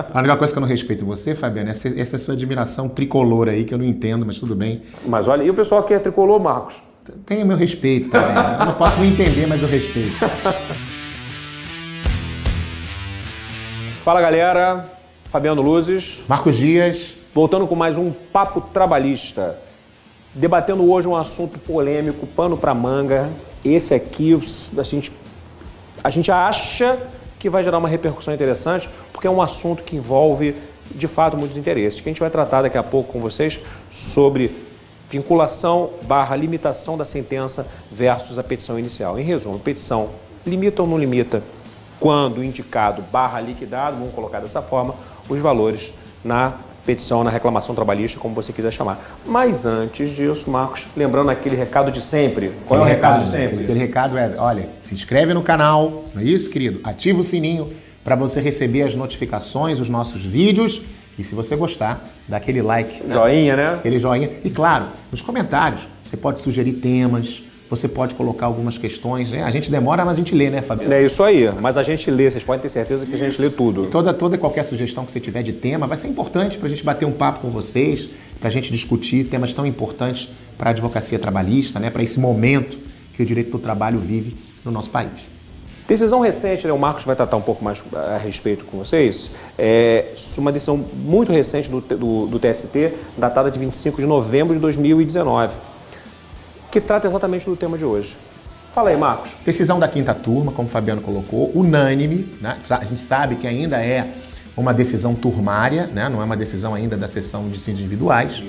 A única coisa que eu não respeito em você, Fabiano, é essa sua admiração tricolor aí, que eu não entendo, mas tudo bem. Mas olha, e o pessoal que é tricolor, Marcos? Tem o meu respeito também. Eu não posso não entender, mas eu respeito. Fala, galera. Fabiano Luzes. Marcos Dias. Voltando com mais um Papo Trabalhista. Debatendo hoje um assunto polêmico, pano pra manga. Esse aqui, a gente acha que vai gerar uma repercussão interessante, porque é um assunto que envolve, de fato, muitos interesses, que a gente vai tratar daqui a pouco com vocês sobre vinculação / limitação da sentença versus a petição inicial. Em resumo, a petição limita ou não limita, quando indicado / liquidado, vamos colocar dessa forma, os valores na petição, na reclamação trabalhista, como você quiser chamar. Mas antes disso, Marcos, lembrando aquele recado de sempre. Qual é o recado de sempre? Aquele recado é, olha, se inscreve no canal, não é isso, querido? Ativa o sininho para você receber as notificações, os nossos vídeos. E se você gostar, dá aquele like. Joinha, né? Aquele joinha. E claro, nos comentários, você pode sugerir temas, você pode colocar algumas questões, né? A gente demora, mas a gente lê, né, Fabiano? É isso aí, mas a gente lê, vocês podem ter certeza que a gente lê tudo. Toda e qualquer sugestão que você tiver de tema vai ser importante para a gente bater um papo com vocês, para a gente discutir temas tão importantes para a advocacia trabalhista, né? Para esse momento que o direito do trabalho vive no nosso país. Decisão recente, né? O Marcos vai tratar um pouco mais a respeito com vocês. Uma decisão muito recente do TST, datada de 25 de novembro de 2019, que trata exatamente do tema de hoje. Fala aí, Marcos. Decisão da quinta turma, como o Fabiano colocou, unânime, né? A gente sabe que ainda é uma decisão turmária, né? Não é uma decisão ainda da sessão de individuais,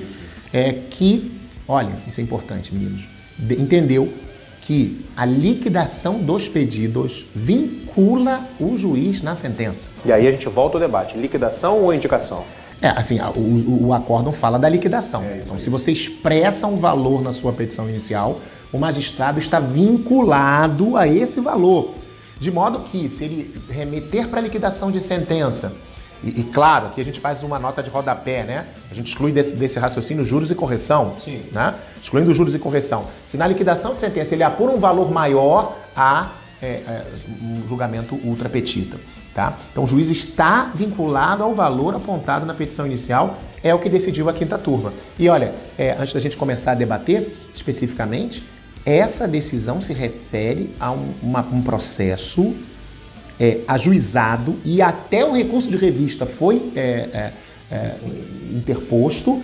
que, olha, isso é importante, meninos, entendeu que a liquidação dos pedidos vincula o juiz na sentença. E aí a gente volta ao debate, liquidação ou indicação? O acórdão fala da liquidação. Então, se você expressa um valor na sua petição inicial, o magistrado está vinculado a esse valor. De modo que, se ele remeter para a liquidação de sentença, e claro, aqui a gente faz uma nota de rodapé, né? A gente exclui desse raciocínio juros e correção. Sim. Né? Excluindo juros e correção. Se na liquidação de sentença ele apura um valor maior, há um julgamento ultrapetita. Tá? Então o juiz está vinculado ao valor apontado na petição inicial, é o que decidiu a quinta turma. E olha, antes da gente começar a debater especificamente, essa decisão se refere a um processo ajuizado e até um recurso de revista foi interposto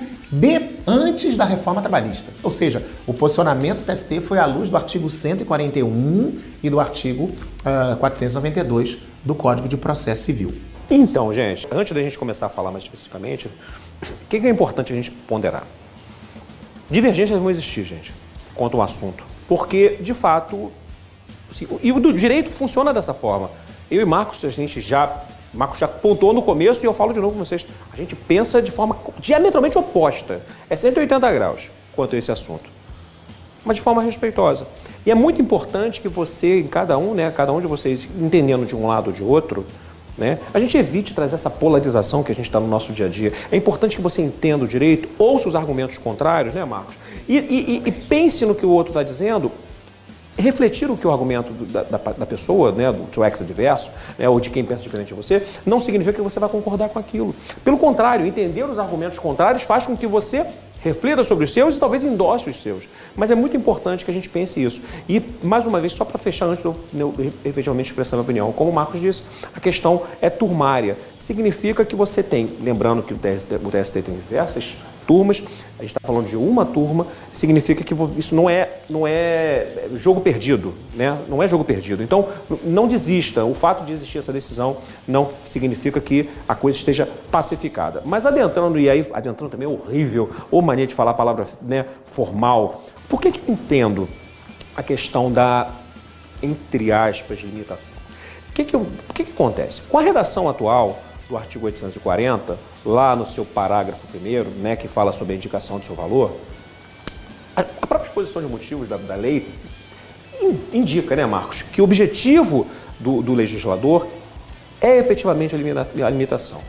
antes da reforma trabalhista. Ou seja, o posicionamento do TST foi à luz do artigo 141 e do artigo 492 do Código de Processo Civil. Então, gente, antes da gente começar a falar mais especificamente, o que é importante a gente ponderar? Divergências vão existir, gente, quanto ao assunto. Porque, de fato, assim, e o do direito funciona dessa forma. Eu e Marcos, Marcos já pontuou no começo e eu falo de novo com vocês. A gente pensa de forma diametralmente oposta. É 180 graus quanto a esse assunto. Mas de forma respeitosa. E é muito importante que você, cada um de vocês, entendendo de um lado ou de outro, né, a gente evite trazer essa polarização que a gente está no nosso dia a dia. É importante que você entenda o direito, ouça os argumentos contrários, né, Marcos? E pense no que o outro está dizendo. Refletir o que o argumento da pessoa, né, do seu ex-adverso, né, ou de quem pensa diferente de você, não significa que você vai concordar com aquilo. Pelo contrário, entender os argumentos contrários faz com que você reflita sobre os seus e talvez endosse os seus. Mas é muito importante que a gente pense isso. E, mais uma vez, só para fechar antes de eu efetivamente expressar a minha opinião, como o Marcos disse, a questão é turmária. Significa que você tem, lembrando que o TST tem diversas turmas, a gente está falando de uma turma, significa que isso não é jogo perdido, né? Não é jogo perdido. Então, não desista. O fato de existir essa decisão não significa que a coisa esteja pacificada. Mas adentrando também é horrível, ou mania de falar a palavra, né, formal, por que eu entendo a questão da, entre aspas, limitação? O que acontece? Com a redação atual do artigo 840, lá no seu parágrafo 1º, né, que fala sobre a indicação do seu valor, a própria exposição de motivos da lei indica, né, Marcos, que o objetivo do legislador é efetivamente a limitação.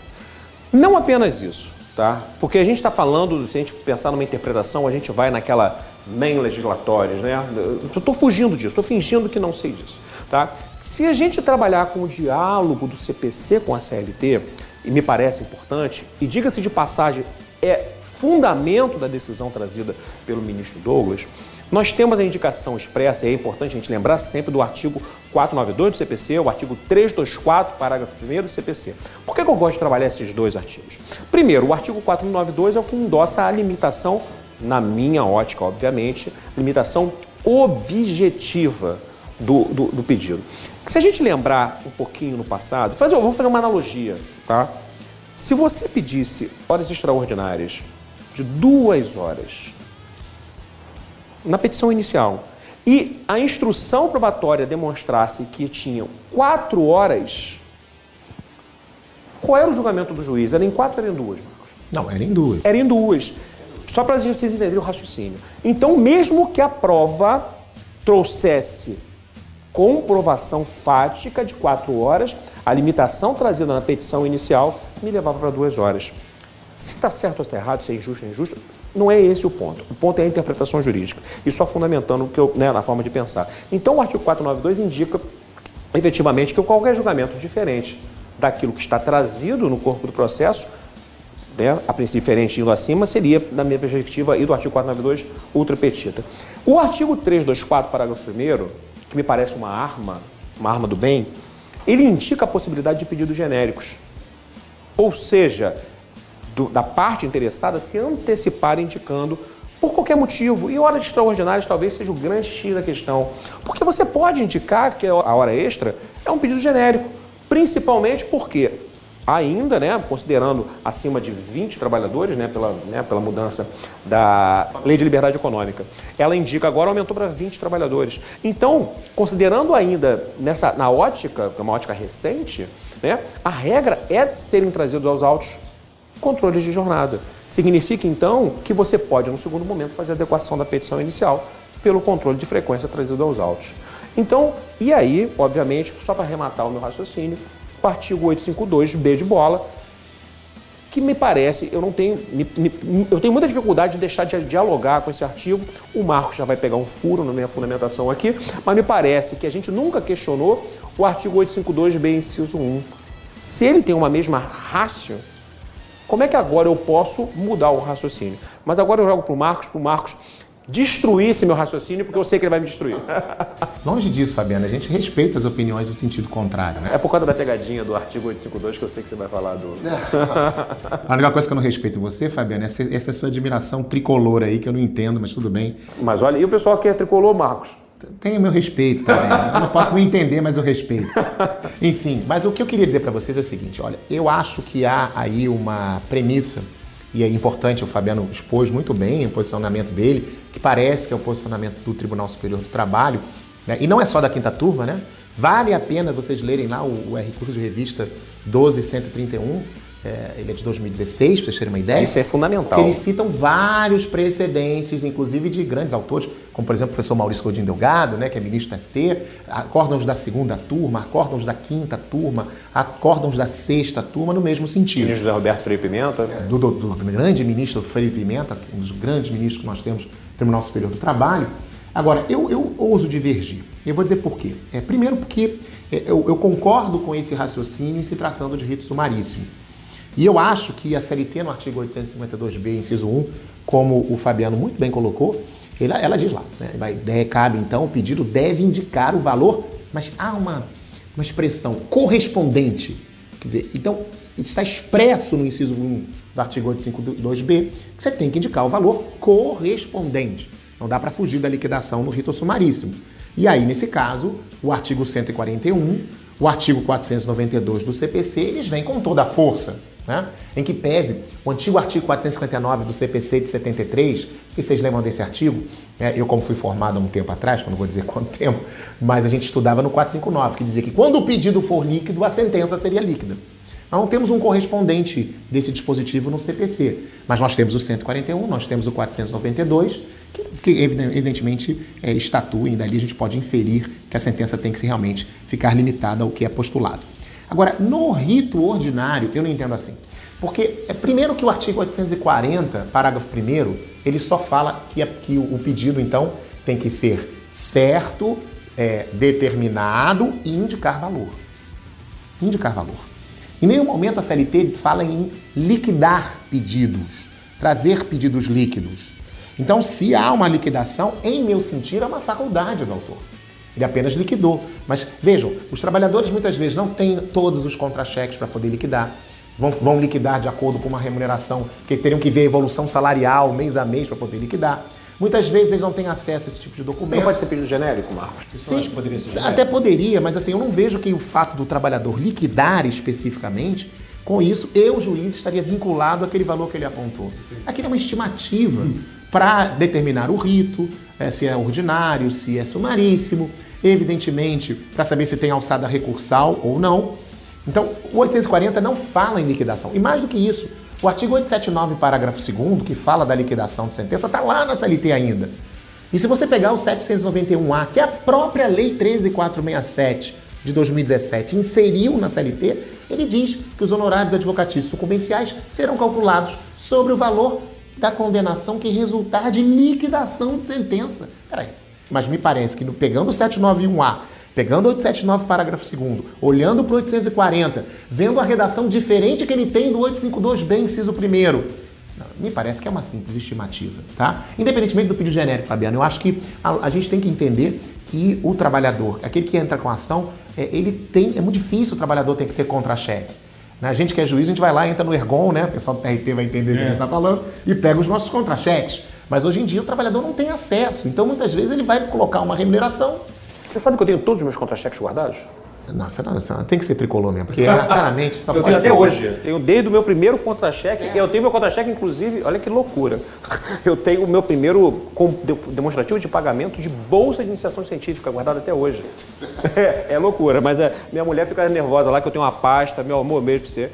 Não apenas isso, tá? Porque a gente está falando, se a gente pensar numa interpretação, a gente vai naquela nem legislatórias, né? Eu estou fugindo disso, estou fingindo que não sei disso, tá? Se a gente trabalhar com o diálogo do CPC com a CLT, e me parece importante, e diga-se de passagem, é fundamento da decisão trazida pelo ministro Douglas, nós temos a indicação expressa, e é importante a gente lembrar sempre do artigo 492 do CPC, o artigo 324, parágrafo 1º do CPC. Por que eu gosto de trabalhar esses dois artigos? Primeiro, o artigo 492 é o que endossa a limitação, na minha ótica, obviamente, limitação objetiva do pedido. Se a gente lembrar um pouquinho no passado, vou fazer uma analogia, tá? Se você pedisse horas extraordinárias de 2 horas na petição inicial e a instrução probatória demonstrasse que tinham 4 horas, qual era o julgamento do juiz? Era em 4 ou era em 2, Marcos? Não, era em 2. Era em 2. Só para vocês entenderem o raciocínio. Então, mesmo que a prova trouxesse comprovação fática de 4 horas, a limitação trazida na petição inicial me levava para 2 horas. Se está certo ou está errado, se é injusto ou injusto, não é esse o ponto. O ponto é a interpretação jurídica. E só fundamentando na forma de pensar. Então, o artigo 492 indica, efetivamente, que qualquer julgamento diferente daquilo que está trazido no corpo do processo, a princípio diferente indo acima, seria, na minha perspectiva, e do artigo 492, ultra petita. O artigo 324, parágrafo 1º, que me parece uma arma do bem, ele indica a possibilidade de pedidos genéricos. Ou seja, da parte interessada se antecipar indicando por qualquer motivo. E horas extraordinárias talvez seja o grande X da questão. Porque você pode indicar que a hora extra é um pedido genérico, principalmente porque ainda, considerando acima de 20 trabalhadores, pela mudança da Lei de Liberdade Econômica, ela indica agora aumentou para 20 trabalhadores. Então, considerando ainda na ótica, que é uma ótica recente, a regra é de serem trazidos aos autos controles de jornada. Significa, então, que você pode, no segundo momento, fazer a adequação da petição inicial pelo controle de frequência trazido aos autos. Então, e aí, obviamente, só para arrematar o meu raciocínio, o artigo 852B de bola, que me parece, eu tenho muita dificuldade de deixar de dialogar com esse artigo. O Marcos já vai pegar um furo na minha fundamentação aqui, mas me parece que a gente nunca questionou o artigo 852B, inciso 1. Se ele tem uma mesma ratio, como é que agora eu posso mudar o raciocínio? Mas agora eu jogo para o Marcos destruir esse meu raciocínio, porque eu sei que ele vai me destruir. Longe disso, Fabiano, a gente respeita as opiniões do sentido contrário, É por causa da pegadinha do artigo 852 que eu sei que você vai falar do... A única coisa que eu não respeito em você, Fabiano, é essa sua admiração tricolor aí, que eu não entendo, mas tudo bem. Mas olha, e o pessoal que é tricolor, Marcos? Tem o meu respeito também. Eu não posso nem entender, mas eu respeito. Enfim, mas o que eu queria dizer para vocês é o seguinte, olha, eu acho que há aí uma premissa, e é importante, o Fabiano expôs muito bem o posicionamento dele, que parece que é o posicionamento do Tribunal Superior do Trabalho, e não é só da quinta turma, Vale a pena vocês lerem lá o recurso de revista 12131, ele é de 2016, para vocês terem uma ideia. Isso é fundamental. Eles citam vários precedentes, inclusive de grandes autores, como por exemplo o professor Maurício Godinho Delgado, que é ministro do ST, acórdãos da segunda turma, acórdãos da quinta turma, acórdãos da sexta turma, no mesmo sentido. Ministro José Roberto Freire Pimenta. Do grande ministro Freire Pimenta, um dos grandes ministros que nós temos no Tribunal Superior do Trabalho. Agora, eu ouso divergir. Eu vou dizer por quê. Primeiro porque eu concordo com esse raciocínio em se tratando de rito sumaríssimo. E eu acho que a CLT, no artigo 852B, inciso 1, como o Fabiano muito bem colocou, ela diz lá, cabe então, o pedido deve indicar o valor, mas há uma expressão correspondente. Quer dizer, então, está expresso no inciso 1 do artigo 852B que você tem que indicar o valor correspondente. Não dá para fugir da liquidação no rito sumaríssimo. E aí, nesse caso, o artigo 141, o artigo 492 do CPC, eles vêm com toda a força. Em que pese o antigo artigo 459 do CPC de 73, não sei se vocês lembram desse artigo, eu como fui formado há um tempo atrás, que eu não vou dizer quanto tempo, mas a gente estudava no 459, que dizia que quando o pedido for líquido, a sentença seria líquida. Nós não temos um correspondente desse dispositivo no CPC, mas nós temos o 141, nós temos o 492, que evidentemente estatuem, e dali a gente pode inferir que a sentença tem que realmente ficar limitada ao que é postulado. Agora, no rito ordinário, eu não entendo assim. Porque, primeiro que o artigo 840, parágrafo 1º, ele só fala que o pedido, então, tem que ser certo, determinado e indicar valor. Indicar valor. Em nenhum momento a CLT fala em liquidar pedidos, trazer pedidos líquidos. Então, se há uma liquidação, em meu sentir, é uma faculdade do autor. Ele apenas liquidou. Mas vejam, os trabalhadores muitas vezes não têm todos os contra-cheques para poder liquidar. Vão liquidar de acordo com uma remuneração, porque teriam que ver a evolução salarial mês a mês para poder liquidar. Muitas vezes eles não têm acesso a esse tipo de documento. Não pode ser pedido genérico, Marcos? Sim, acho que poderia ser genérico. Até poderia, mas assim, eu não vejo que o fato do trabalhador liquidar especificamente, com isso, eu, juiz, estaria vinculado àquele valor que ele apontou. Aquilo é uma estimativa para determinar o rito, se é ordinário, se é sumaríssimo, evidentemente, para saber se tem alçada recursal ou não. Então, o 840 não fala em liquidação. E mais do que isso, o artigo 879, parágrafo 2º, que fala da liquidação de sentença, está lá na CLT ainda. E se você pegar o 791A, que é a própria Lei 13.467 de 2017 inseriu na CLT, ele diz que os honorários advocatícios sucumbenciais serão calculados sobre o valor da condenação que resultar de liquidação de sentença. Peraí, mas me parece que pegando o 791A, pegando o 879, parágrafo 2º, olhando para o 840, vendo a redação diferente que ele tem do 852B, inciso 1º, me parece que é uma simples estimativa, tá? Independentemente do pedido genérico, Fabiano, eu acho que a gente tem que entender que o trabalhador, aquele que entra com a ação, é muito difícil o trabalhador ter que ter contra-cheque. A gente que é juiz, a gente vai lá, entra no Ergon, né? O pessoal do TRT vai entender o que a gente está falando, e pega os nossos contra-cheques. Mas hoje em dia o trabalhador não tem acesso, então muitas vezes ele vai colocar uma remuneração. Você sabe que eu tenho todos os meus contra-cheques guardados? Nossa, tem que ser tricolor mesmo, porque, sinceramente, só eu pode ser até hoje. Tenho desde o meu primeiro contra-cheque, eu tenho meu contra-cheque, inclusive, olha que loucura. Eu tenho o meu primeiro demonstrativo de pagamento de bolsa de iniciação científica, guardado até hoje. É loucura, mas minha mulher fica nervosa lá que eu tenho uma pasta, meu amor, beijo pra você.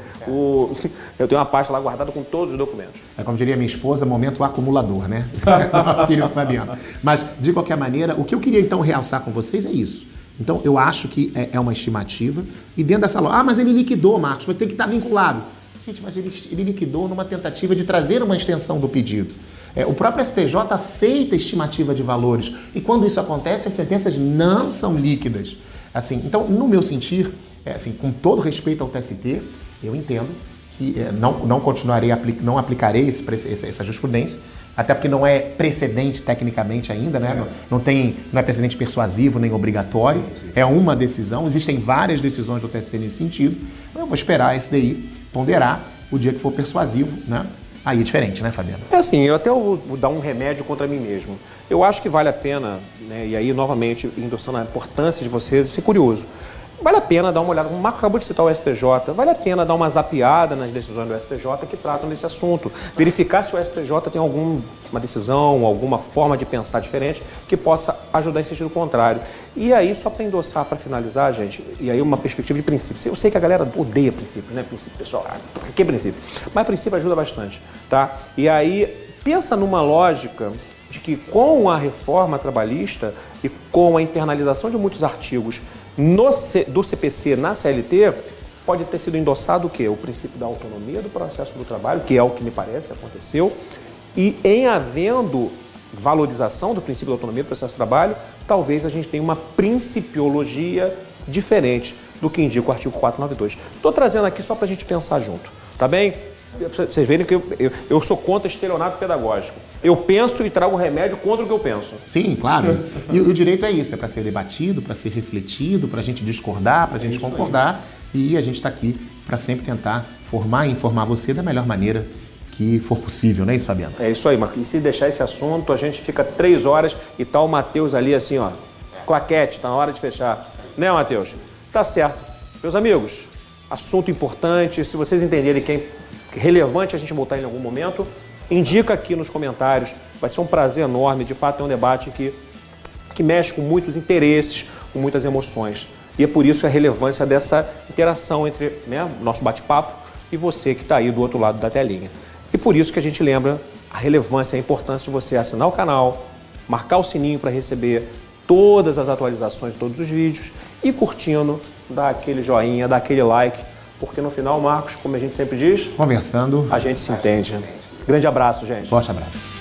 Eu tenho uma pasta lá guardada com todos os documentos. É como diria minha esposa, momento acumulador, né? Esse é o nosso querido Fabiano. Mas, de qualquer maneira, o que eu queria então realçar com vocês é isso. Então, eu acho que é uma estimativa. E dentro dessa lógica, mas ele liquidou, Marcos, mas tem que estar vinculado. Gente, mas ele liquidou numa tentativa de trazer uma extensão do pedido. O próprio STJ aceita estimativa de valores. E quando isso acontece, as sentenças não são líquidas. Assim, então, no meu sentir, assim, com todo respeito ao TST, eu entendo que não continuarei, não aplicarei essa jurisprudência, até porque não é precedente tecnicamente ainda, né? Não é precedente persuasivo nem obrigatório, é uma decisão, existem várias decisões do TST nesse sentido, eu vou esperar a SDI ponderar o dia que for persuasivo, né? Aí é diferente, né, Fabiano? É assim, eu até vou dar um remédio contra mim mesmo. Eu acho que vale a pena, né, e aí novamente endossando a importância de você ser curioso, vale a pena dar uma olhada, como o Marco acabou de citar o STJ, vale a pena dar uma zapeada nas decisões do STJ que tratam desse assunto. Verificar se o STJ tem alguma decisão, alguma forma de pensar diferente que possa ajudar em sentido contrário. E aí, só para endossar, para finalizar, gente, e aí uma perspectiva de princípio. Eu sei que a galera odeia princípio, né? Princípio, pessoal, que princípio? Mas princípio ajuda bastante, tá? E aí, pensa numa lógica de que com a reforma trabalhista e com a internalização de muitos artigos do CPC na CLT, pode ter sido endossado o quê? O princípio da autonomia do processo do trabalho, que é o que me parece que aconteceu, e em havendo valorização do princípio da autonomia do processo do trabalho, talvez a gente tenha uma principiologia diferente do que indica o artigo 492. Estou trazendo aqui só para a gente pensar junto, tá bem? Vocês verem que eu sou contra estelionato pedagógico. Eu penso e trago remédio contra o que eu penso. Sim, claro. E o direito é isso, é para ser debatido, para ser refletido, para a gente discordar, para a gente concordar. Aí. E a gente está aqui para sempre tentar formar e informar você da melhor maneira que for possível, não é isso, Fabiano? É isso aí, Marcos. E se deixar esse assunto, a gente fica 3 horas e tá o Matheus ali assim, ó, claquete, tá na hora de fechar. Né, Matheus? Tá certo. Meus amigos, assunto importante, se vocês entenderem que é relevante a gente voltar em algum momento, indica aqui nos comentários, vai ser um prazer enorme, de fato é um debate que mexe com muitos interesses, com muitas emoções. E é por isso a relevância dessa interação entre, né, nosso bate-papo e você que está aí do outro lado da telinha. E por isso que a gente lembra a relevância e a importância de você assinar o canal, marcar o sininho para receber todas as atualizações de todos os vídeos e curtindo, dar aquele joinha, dar aquele like, porque no final, Marcos, como a gente sempre diz, conversando, a gente se entende. Grande abraço, gente. Forte abraço.